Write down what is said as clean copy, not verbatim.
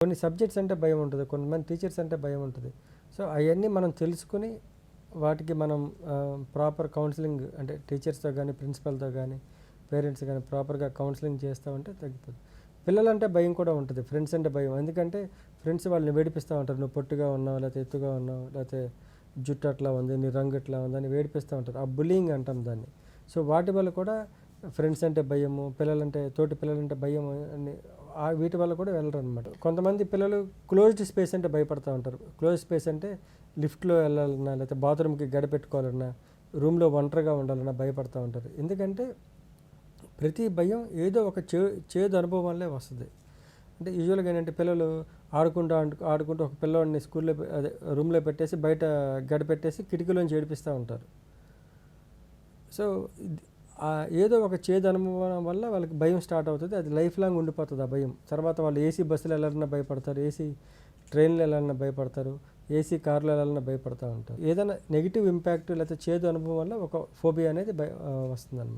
కొన్ని సబ్జెక్ట్స్ అంటే భయం ఉంటుంది, కొంతమంది టీచర్స్ అంటే భయం ఉంటుంది. సో అవన్నీ మనం తెలుసుకుని వాటికి మనం ప్రాపర్ కౌన్సిలింగ్ అంటే టీచర్స్తో కానీ ప్రిన్సిపల్తో కానీ పేరెంట్స్ కానీ ప్రాపర్గా కౌన్సిలింగ్ చేస్తామంటే తగ్గిపోతుంది. పిల్లలంటే భయం కూడా ఉంటుంది, ఫ్రెండ్స్ అంటే భయం. ఎందుకంటే ఫ్రెండ్స్ వాళ్ళని వేడిపిస్తూ ఉంటారు, నువ్వు పొట్టిగా ఉన్నావు, లేకపోతే ఎత్తుగా ఉన్నావు, లేకపోతే జుట్టు అట్లా ఉంది, నీ రంగు ఇట్లా ఉంది అని వేడిపిస్తూ ఉంటారు. ఆ బుల్లింగ్ అంటాం దాన్ని. సో వాటి వల్ల కూడా ఫ్రెండ్స్ అంటే భయము, పిల్లలంటే తోటి పిల్లలంటే భయం అని వీటి వల్ల కూడా వెళ్ళరు అనమాట. కొంతమంది పిల్లలు క్లోజ్డ్ స్పేస్ అంటే భయపడుతూ ఉంటారు. క్లోజ్ స్పేస్ అంటే లిఫ్ట్లో వెళ్ళాలన్నా, లేకపోతే బాత్రూమ్కి గడిపెట్టుకోవాలన్నా, రూమ్లో ఒంటరిగా ఉండాలన్నా భయపడుతూ ఉంటారు. ఎందుకంటే ప్రతి భయం ఏదో ఒక చేదు అనుభవం వల్లే వస్తుంది. అంటే యూజువల్గా ఏంటంటే పిల్లలు ఆడుకుంటూ ఒక పిల్లవాడిని స్కూల్లో అదే రూమ్లో పెట్టేసి బయట గడిపెట్టేసి కిటికీలోంచి ఏడిపిస్తూ ఉంటారు. సో ఏదో ఒక చేదు అనుభవం వల్ల వాళ్ళకి భయం స్టార్ట్ అవుతుంది, అది లైఫ్ లాంగ్ ఉండిపోతుంది ఆ భయం. తర్వాత వాళ్ళు ఏసీ బస్సులు వెళ్ళాలన్నా భయపడతారు, ఏసీ ట్రైన్లు వెళ్ళాలన్నా భయపడతారు, ఏసీ కార్లు వెళ్ళాలన్నా భయపడుతూ ఉంటారు. ఏదైనా నెగిటివ్ ఇంపాక్ట్ లేకపోతే చేదు అనుభవం వల్ల ఒక ఫోబియా అనేది వస్తుంది అన్నమాట.